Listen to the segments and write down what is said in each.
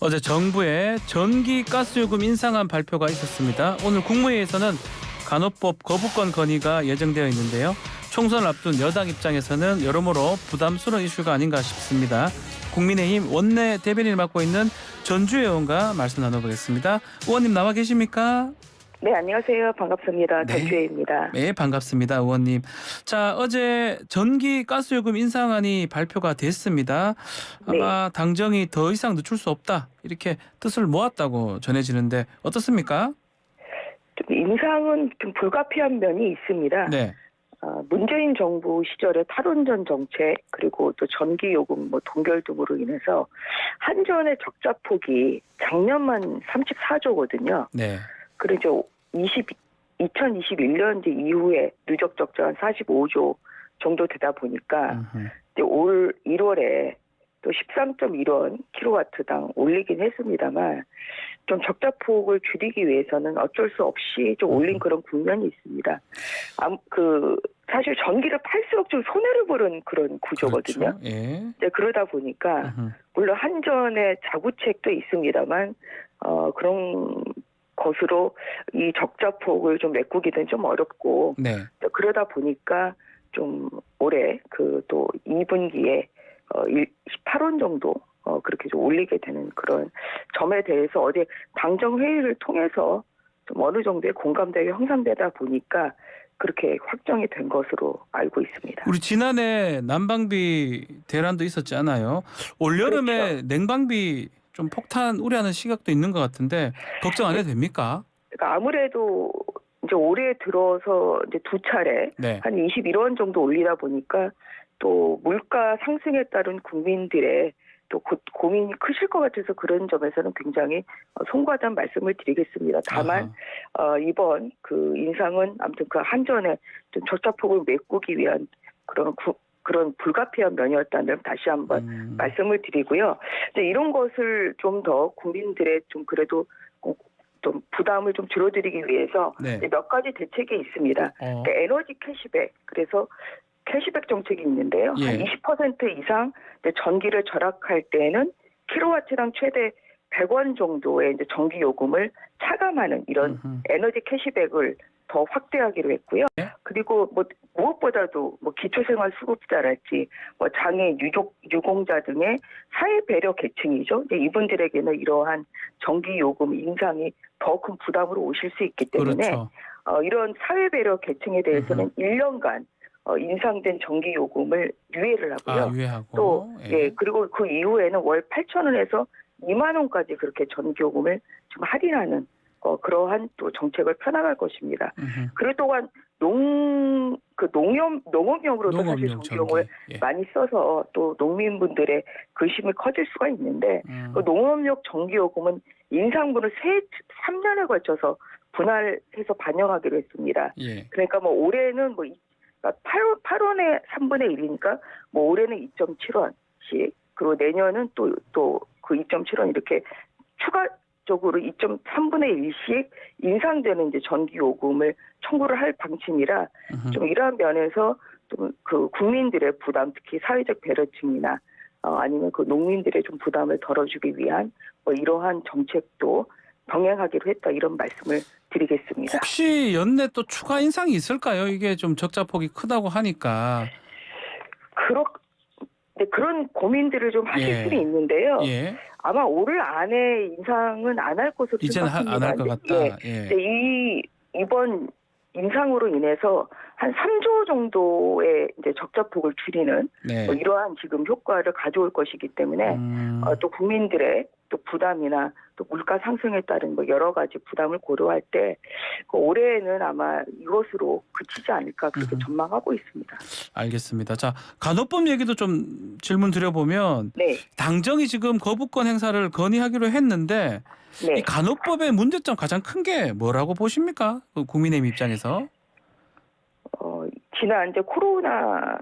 어제 정부의 전기 가스요금 인상안 발표가 있었습니다. 오늘 국무회의에서는 간호법 거부권 건의가 예정되어 있는데요. 총선을 앞둔 여당 입장에서는 여러모로 부담스러운 이슈가 아닌가 싶습니다. 국민의힘 원내 대변인을 맡고 있는 전주혜 의원과 말씀 나눠보겠습니다. 의원님 나와 계십니까? 네, 안녕하세요. 반갑습니다. 네. 전주혜입니다. 네, 반갑습니다. 의원님. 자, 어제 전기 가스요금 인상안이 발표가 됐습니다. 아마 당정이 더 이상 늦출 수 없다 이렇게 뜻을 모았다고 전해지는데 어떻습니까? 좀 인상은 좀 불가피한 면이 있습니다. 네. 문재인 정부 시절의 탈원전 정책 그리고 또 전기요금 동결 등으로 인해서 한전의 적자 폭이 작년만 34조거든요. 네. 그리고 이제 2021년 이후에 누적 적자 한 45조 정도 되다 보니까 이제 올 1월에 또 13.1원 킬로와트당 올리긴 했습니다만 좀 적자 폭을 줄이기 위해서는 어쩔 수 없이 좀 올린 그런 국면이 있습니다. 사실 전기를 팔수록 좀 손해를 보는 그런 구조거든요. 그렇죠. 예. 네, 그러다 보니까 물론 한전의 자구책도 있습니다만 그런 것으로 이 적자 폭을 좀 메꾸기는 좀 어렵고 네. 그러다 보니까 좀 올해 또 2분기에 18원 정도 그렇게 좀 올리게 되는 그런 점에 대해서 어제 당정 회의를 통해서 좀 어느 정도의 공감대가 형성되다 보니까 그렇게 확정이 된 것으로 알고 있습니다. 우리 지난해 난방비 대란도 있었지 않아요? 올여름에 그렇죠. 냉방비 좀 폭탄 우려하는 시각도 있는 것 같은데 걱정 안 해도 됩니까? 그러니까 아무래도 이제 올해 들어서 이제 두 차례 네. 한 21원 정도 올리다 보니까 또 물가 상승에 따른 국민들의 또 고민이 크실 것 같아서 그런 점에서는 굉장히 송구하다는 말씀을 드리겠습니다. 다만 이번 인상은 아무튼 한전의 좀 적자폭을 메꾸기 위한 그런 불가피한 면이었다는 점 다시 한번 말씀을 드리고요. 이제 이런 것을 좀 더 국민들의 좀 그래도 좀 부담을 좀 줄여드리기 위해서 네. 몇 가지 대책이 있습니다. 그러니까 에너지 캐시백, 그래서 캐시백 정책이 있는데요. 예. 한 20% 이상 전기를 절약할 때는 킬로와트당 최대 100원 정도의 이제 전기 요금을 차감하는 이런 에너지 캐시백을 더 확대하기로 했고요. 네? 그리고 무엇보다도 기초생활수급자랄지 장애, 유공자 등의 사회 배려 계층이죠. 이분들에게는 이러한 전기 요금 인상이 더 큰 부담으로 오실 수 있기 때문에 그렇죠. 이런 사회 배려 계층에 대해서는 1년간 인상된 전기 요금을 유예를 하고요. 유예하고. 또 그리고 그 이후에는 월 8,000원에서 2만 원까지 그렇게 전기 요금을 좀 할인하는 그러한 또 정책을 펴나갈 것입니다. 그리고 또한 농업용으로도 사실 전기요금을 많이 써서 또 농민분들의 근심이 커질 수가 있는데 그 농업용 전기요금은 인상분을 3년에 걸쳐서 분할해서 반영하기로 했습니다. 예. 그러니까 올해는 8원의 3분의 1이니까 올해는 2.7원씩 그리고 내년은 또 그 2.7원 이렇게 추가적으로 2.3분의 1씩 인상되는 이제 전기 요금을 청구를 할 방침이라 좀 이러한 면에서 좀 국민들의 부담, 특히 사회적 배려층이나 아니면 농민들의 좀 부담을 덜어주기 위한 이러한 정책도 병행하기로 했다 이런 말씀을 드리겠습니다. 혹시 연내 또 추가 인상이 있을까요? 이게 좀 적자폭이 크다고 하니까. 그런 고민들을 좀 하실 수는 있는데요. 예. 아마 올 안에 인상은 안 할 것으로 이제는 생각합니다. 안 할 것 같다. 예. 이번 인상으로 인해서 한 3조 정도의 이제 적자폭을 줄이는 이러한 지금 효과를 가져올 것이기 때문에 또 국민들의 또 부담이나 또 물가 상승에 따른 여러 가지 부담을 고려할 때 올해에는 아마 이것으로 그치지 않을까 그렇게 전망하고 있습니다. 알겠습니다. 자, 간호법 얘기도 좀 질문 드려보면 당정이 지금 거부권 행사를 건의하기로 했는데 이 간호법의 문제점 가장 큰 게 뭐라고 보십니까? 국민의힘 입장에서? 지난 이제 코로나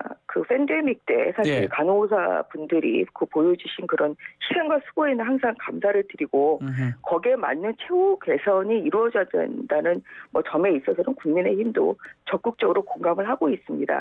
팬데믹 때 사실 간호사 분들이 보여주신 그런 희생과 수고에는 항상 감사를 드리고 거기에 맞는 최후 개선이 이루어져야 된다는 점에 있어서는 국민의힘도 적극적으로 공감을 하고 있습니다.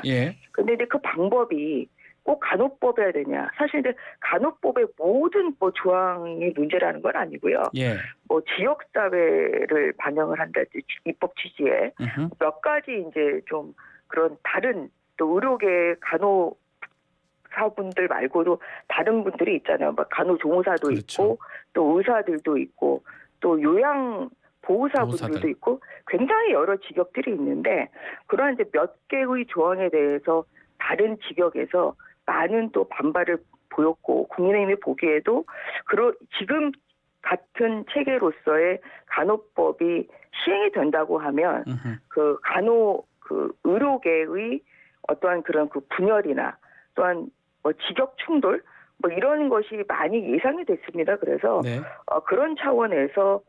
그런데 이제 그 방법이 꼭 간호법이어야 되냐? 사실 이제 간호법의 모든 뭐 조항이 문제라는 건 아니고요. 예. 뭐 지역 사회를 반영을 한달지 입법 취지에 음흠. 몇 가지 이제 좀 그런 다른 또 의료계 간호사분들 말고도 다른 분들이 있잖아요. 뭐 간호조무사도 그렇죠. 있고 또 의사들도 있고 또 요양 보호사분들도 보호사들. 있고 굉장히 여러 직역들이 있는데 그러한 이제 몇 개의 조항에 대해서 다른 직역에서 많은 또 반발을 보였고 국민의힘이 보기에도 지금 같은 체계로서의 간호법이 시행이 된다고 하면 음흠. 그 의료계의 어떠한 그런 그 분열이나 또한 뭐 직역 충돌 뭐 이런 것이 많이 예상이 됐습니다. 그래서 네. 그런 차원에서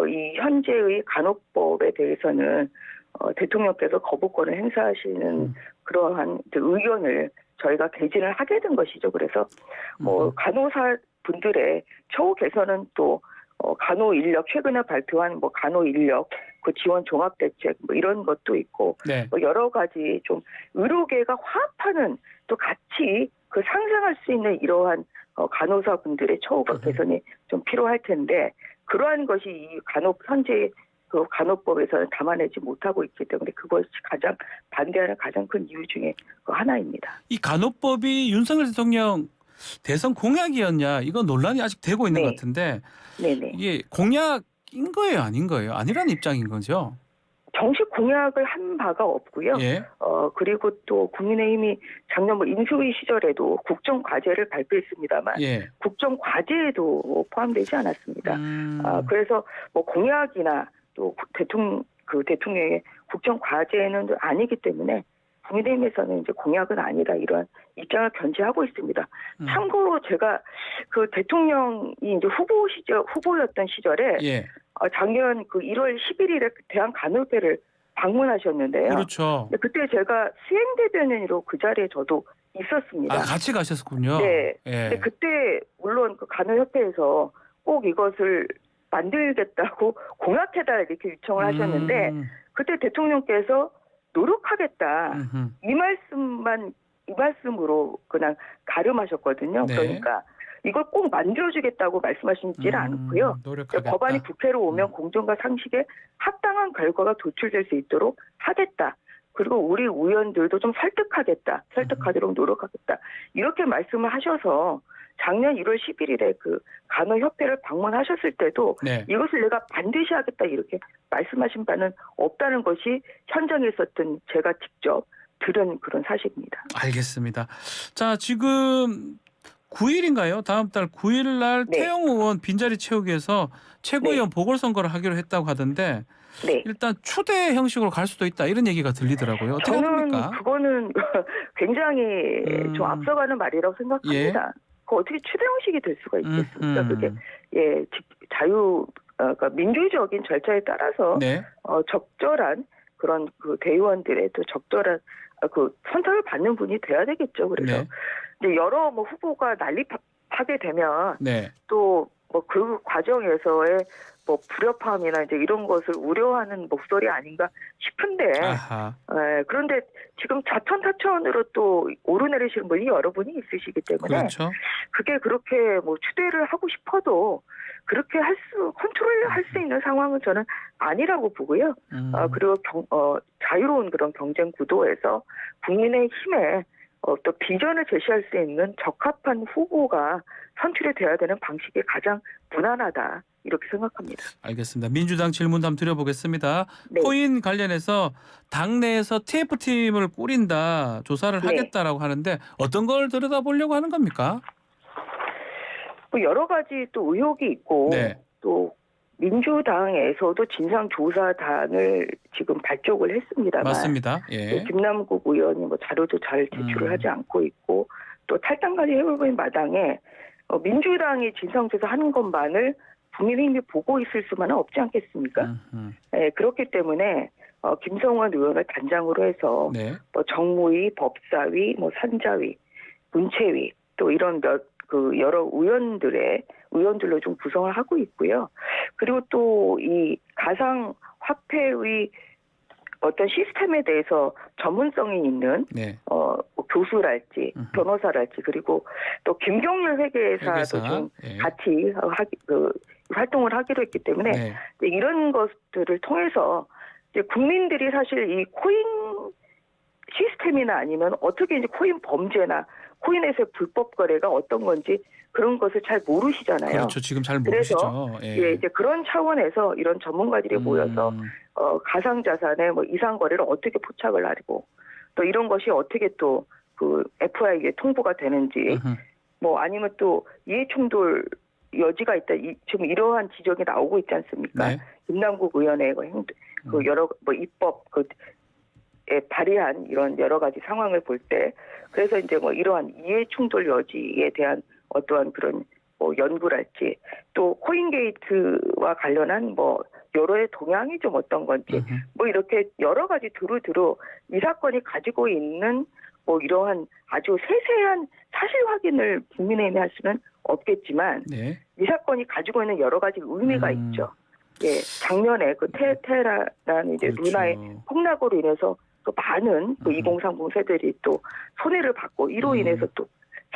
이 현재의 간호법에 대해서는 대통령께서 거부권을 행사하시는 그러한 이제 의견을 저희가 개진을 하게 된 것이죠. 그래서 뭐 간호사 분들의 처우 개선은 또 간호 인력 최근에 발표한 뭐 간호 인력 그 지원 종합 대책 뭐 이런 것도 있고 네. 뭐 여러 가지 좀 의료계가 화합하는 또 같이 그 상생할 수 있는 이러한 간호사 분들의 처우가 개선이 좀 필요할 텐데 그러한 것이 이 현재 그 간호법에서는 담아내지 못하고 있기 때문에 그것이 가장 반대하는 가장 큰 이유 중에 그 하나입니다. 이 간호법이 윤석열 대통령 대선 공약이었냐 이건 논란이 아직 되고 있는 네. 것 같은데 네네. 이게 공약인 거예요, 아닌 거예요? 아니라는 입장인 거죠? 정식 공약을 한 바가 없고요. 예. 그리고 또 국민의힘이 작년 뭐 인수위 시절에도 국정과제를 발표했습니다만 예. 국정과제에도 포함되지 않았습니다. 그래서 뭐 공약이나 또 대통령의 국정과제는 아니기 때문에 국민의힘에서는 이제 공약은 아니다 이런 입장을 견지하고 있습니다. 참고로 제가 그 대통령이 이제 후보였던 시절에 예. 작년 그 1월 11일에 대한간호협회를 방문하셨는데요. 그렇죠. 그때 제가 수행대변인으로 그 자리에 저도 있었습니다. 아, 같이 가셨었군요. 네. 예. 근데 그때 물론 그 간호협회에서 꼭 이것을 만들겠다고 공약해달라 이렇게 요청을 하셨는데 그때 대통령께서 노력하겠다 이 말씀으로 그냥 가름하셨거든요. 네. 그러니까 이걸 꼭 만들어주겠다고 말씀하시지는 않고요. 노력하겠다. 법안이 국회로 오면 공정과 상식에 합당한 결과가 도출될 수 있도록 하겠다. 그리고 우리 의원들도 좀 설득하도록 노력하겠다. 이렇게 말씀을 하셔서 작년 1월 11일에 그 간호협회를 방문하셨을 때도 네. 이것을 내가 반드시 하겠다 이렇게 말씀하신 바는 없다는 것이 현장에 있었던 제가 직접 들은 그런 사실입니다. 알겠습니다. 자, 지금 9일인가요? 다음 달 9일 날 네. 태영 의원 빈자리 채우기 위해서 최고위원 보궐선거를 하기로 했다고 하던데 네. 일단 추대 형식으로 갈 수도 있다 이런 얘기가 들리더라고요. 어떻게 저는 됩니까? 그거는 굉장히 좀 앞서가는 말이라고 생각합니다. 그 어떻게 추대 형식이 될 수가 있겠습니까? 그게 그러니까 민주적인 절차에 따라서 네. 적절한 그런 그 대의원들의 또 적절한 그 선택을 받는 분이 돼야 되겠죠. 그래서 네. 이제 여러 뭐 후보가 난립하게 되면 네. 또 뭐 그 과정에서의 뭐 불협화음이나 이제 이런 것을 우려하는 목소리 아닌가 싶은데 그런데 지금 자천타천으로 또 오르내리시는 분이 여러분이 있으시기 때문에 그렇죠. 그게 그렇게 뭐 추대를 하고 싶어도 그렇게 컨트롤할 수 있는 상황은 저는 아니라고 보고요. 그리고 자유로운 그런 경쟁 구도에서 국민의힘에 또 비전을 제시할 수 있는 적합한 후보가 선출이 돼야 되는 방식이 가장 무난하다 이렇게 생각합니다. 알겠습니다. 민주당 질문 한번 드려보겠습니다. 네. 코인 관련해서 당내에서 TF팀을 꾸린다, 조사를 네. 하겠다라고 하는데 어떤 걸 들여다보려고 하는 겁니까? 뭐 여러 가지 또 의혹이 있고 네. 또 민주당에서도 진상조사단을 지금 발족을 했습니다만 맞습니다. 예. 김남국 의원이 뭐 자료도 잘 제출을 하지 않고 있고 또 탈당까지 해버린 마당에 민주당이 진상조사하는 것만을 국민의힘이 보고 있을 수만은 없지 않겠습니까? 네, 그렇기 때문에 김성환 의원을 단장으로 해서 네. 뭐 정무위, 법사위, 뭐 산자위, 문체위 또 이런 여러 의원들로 좀 구성을 하고 있고요. 그리고 또 이 가상 화폐의 어떤 시스템에 대해서 전문성이 있는 네. 교수랄지 변호사랄지 그리고 또 김경률 회계사도 좀 예. 같이 활동을 하기로 했기 때문에 네. 이런 것들을 통해서 이제 국민들이 사실 이 코인 시스템이나 아니면 어떻게 이제 코인 범죄나 코인에서의 불법 거래가 어떤 건지 그런 것을 잘 모르시잖아요. 그렇죠. 지금 잘 그래서 모르시죠. 예, 이제 그런 차원에서 이런 전문가들이 모여서 가상 자산의 뭐 이상 거래를 어떻게 포착을 하고 또 이런 것이 어떻게 또 그 FI에 통보가 되는지 뭐 아니면 또 이해 충돌 여지가 있다. 지금 이러한 지적이 나오고 있지 않습니까? 네. 김남국 의원의 그 여러 뭐 입법 에 발의한 이런 여러 가지 상황을 볼 때 그래서 이제 뭐 이러한 이해 충돌 여지에 대한 어떠한 그런 뭐 연구랄지 또 코인게이트와 관련한 뭐 여러의 동향이 좀 어떤 건지 뭐 이렇게 여러 가지 두루두루 이 사건이 가지고 있는 뭐 이러한 아주 세세한 사실 확인을 국민의힘이 할 수는 없겠지만 네. 이 사건이 가지고 있는 여러 가지 의미가 있죠. 예, 작년에 그 테라라는 이제 그렇죠. 루나의 폭락으로 인해서 또 많은 그 2030 세대들이 또 손해를 받고 이로 인해서 또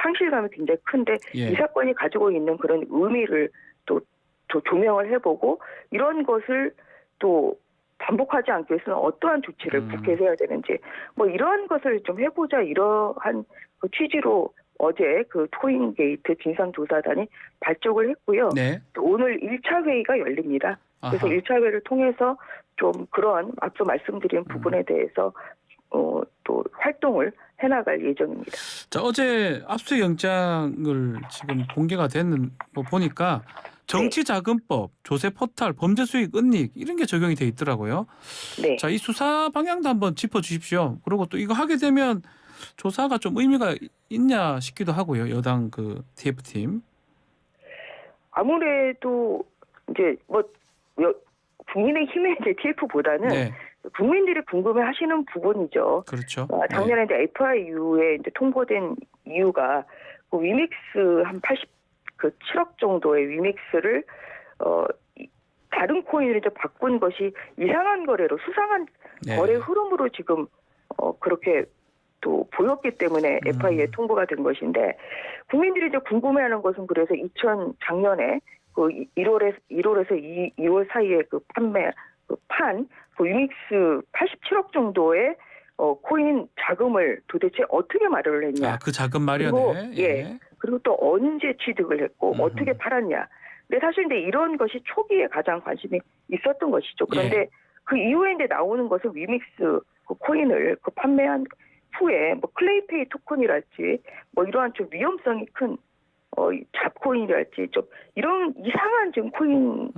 상실감이 굉장히 큰데 예. 이 사건이 가지고 있는 그런 의미를 또 조명을 해보고 이런 것을 또 반복하지 않기 위해서는 어떠한 조치를 국회에서 해야 되는지 뭐 이러한 것을 좀 해보자 이러한 그 취지로 어제 그 토인게이트 진상조사단이 발족을 했고요. 네. 또 오늘 1차 회의가 열립니다. 그래서 아하. 1차 회의를 통해서 좀 그런 앞서 말씀드린 부분에 대해서 또 활동을 해나갈 예정입니다. 자, 어제 압수수색 영장을 지금 공개가 됐는 거 보니까 정치자금법, 조세 포탈, 범죄수익 은닉 이런 게 적용이 돼 있더라고요. 네. 자, 이 수사 방향도 한번 짚어주십시오. 그리고 또 이거 하게 되면 조사가 좀 의미가 있냐 싶기도 하고요. 여당 그 TF팀. 아무래도 이제 뭐 국민의힘의 이제 TF보다는 네. 국민들이 궁금해하시는 부분이죠. 그렇죠. 작년에 이제 FIU에 이제 통보된 이유가 그 위믹스 한 7억 정도의 위믹스를 다른 코인을 이제 바꾼 것이 이상한 거래로 수상한 네. 거래 흐름으로 지금 그렇게 또 보였기 때문에 FIU에 통보가 된 것인데 국민들이 이제 궁금해하는 것은 그래서 작년에 그 1월에서 2월 사이에 그 그 위믹스 87억 정도의 코인 자금을 도대체 어떻게 마련을 했냐. 아, 그 자금 마련에. 그리고, 그리고 또 언제 취득을 했고 어떻게 팔았냐. 근데 사실 이제 이런 것이 초기에 가장 관심이 있었던 것이죠. 그런데 그 이후에 이제 나오는 것은 위믹스 그 코인을 그 판매한 후에 뭐 클레이페이 토큰이랄지 뭐 이러한 좀 위험성이 큰 잡코인이랄지 좀 이런 이상한 지금 코인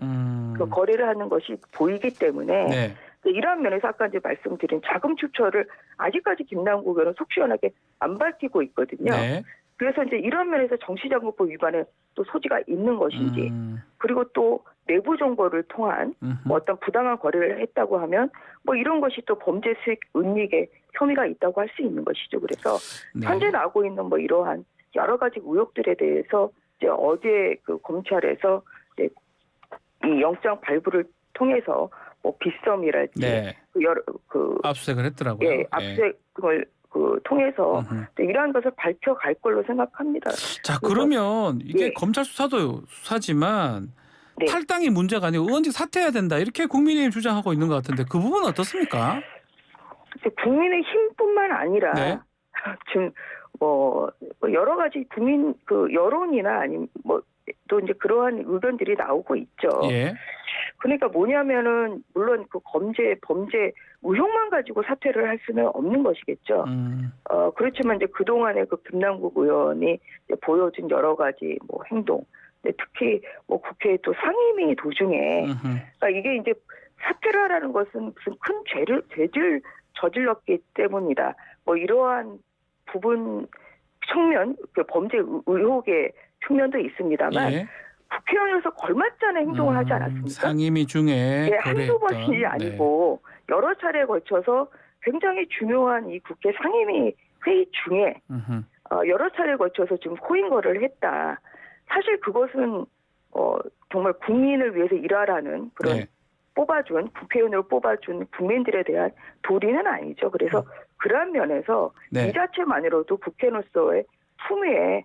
그 거래를 하는 것이 보이기 때문에 네. 이러한 면에서 아까 이제 말씀드린 자금 출처를 아직까지 김남국 의원은 속 시원하게 안 밝히고 있거든요. 네. 그래서 이제 이런 면에서 정치자금법 위반에 또 소지가 있는 것인지 그리고 또 내부 정보를 통한 뭐 어떤 부당한 거래를 했다고 하면 뭐 이런 것이 또 범죄 수익 은닉의 혐의가 있다고 할 수 있는 것이죠. 그래서 현재 나오고 있는 뭐 이러한 여러 가지 의혹들에 대해서 이제 어제 그 검찰에서 이제 이 영장 발부를 통해서 뭐 빗썸이랄지 압수수색을 했더라고요. 압수수색을 통해서 이러한 것을 밝혀갈 걸로 생각합니다. 자, 그러면 이게 검찰 수사도 수사지만 탈당이 문제가 아니고 의원직 사퇴해야 된다 이렇게 국민의힘 주장하고 있는 것 같은데 그 부분은 어떻습니까? 국민의힘뿐만 아니라 지금 뭐 여러 가지 국민 그 여론이나 아니면 뭐 또 이제 그러한 의견들이 나오고 있죠. 예. 그러니까 뭐냐면은 물론 그 범죄 의혹만 가지고 사퇴를 할 수는 없는 것이겠죠. 그렇지만 이제 그 동안에 그 김남국 의원이 이제 보여준 여러 가지 뭐 행동, 특히 뭐 국회 또 상임위 도중에 그러니까 이게 이제 사퇴를 하라는 것은 무슨 큰 죄를 저질렀기 때문이다. 뭐 이러한 부분 측면, 그 범죄 의혹의 측면도 있습니다만 국회의원으로서 걸맞지 않은 행동을 하지 않았습니까? 상임위 중에 한두 번이 아니고 여러 차례에 걸쳐서 굉장히 중요한 이 국회 상임위 회의 중에 여러 차례에 걸쳐서 지금 코인 거래를 했다. 사실 그것은 정말 국민을 위해서 일하라는 그런 국회의원으로 뽑아준 국민들에 대한 도리는 아니죠. 그래서 그러한 면에서 네. 이 자체만으로도 국회의원으로서의 품위에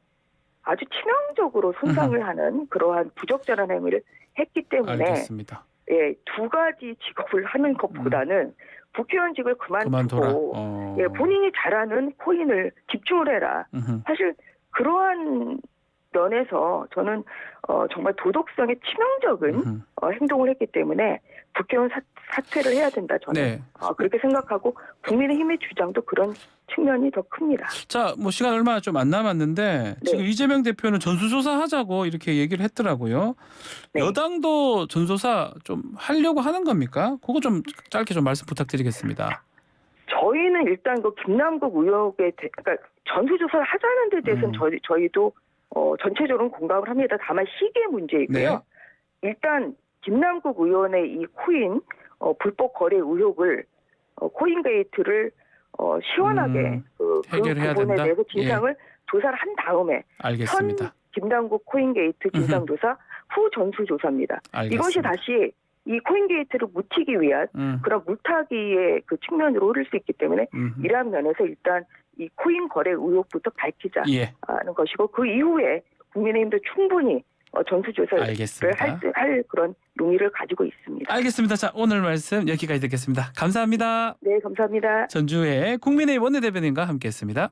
아주 치명적으로 손상을 하는 그러한 부적절한 행위를 했기 때문에 알겠습니다. 예, 두 가지 직업을 하는 것보다는 국회의원직을 그만둬라. 그만두고 예, 본인이 잘하는 코인을 집중을 해라. 음흠. 사실 그러한 면에서 저는 정말 도덕성에 치명적인 음흠. 행동을 했기 때문에 국회의원 사퇴를 해야 된다. 저는 네. 그렇게 생각하고 국민의힘의 주장도 그런 측면이 더 큽니다. 자, 뭐 시간 얼마 좀 안 남았는데 지금 이재명 대표는 전수조사 하자고 이렇게 얘기를 했더라고요. 네. 여당도 전수조사 좀 하려고 하는 겁니까? 그거 좀 짧게 좀 말씀 부탁드리겠습니다. 저희는 일단 그 김남국 의혹에 그러니까 전수조사를 하자는 데 대해서는 저희도 전체적으로 공감을 합니다. 다만 시기의 문제이고요. 네. 일단 김남국 의원의 이 코인 불법 거래 의혹을 코인 게이트를 시원하게 해결해야 그 부분에 된다? 대해서 진상을 조사를 한 다음에 알겠습니다. 현 김남국 코인 게이트 진상조사 후 전수조사입니다. 알겠습니다. 이것이 다시 이 코인 게이트를 묻히기 위한 그런 물타기의 그 측면으로 흐를 수 있기 때문에 이러한 면에서 일단 이 코인 거래 의혹부터 밝히자는 예. 것이고 그 이후에 국민의힘도 충분히 전수조사를 알겠습니다. 할 그런 용의를 가지고 있습니다. 알겠습니다. 자, 오늘 말씀 여기까지 듣겠습니다. 감사합니다. 네, 감사합니다. 전주의 국민의힘 원내대변인과 함께했습니다.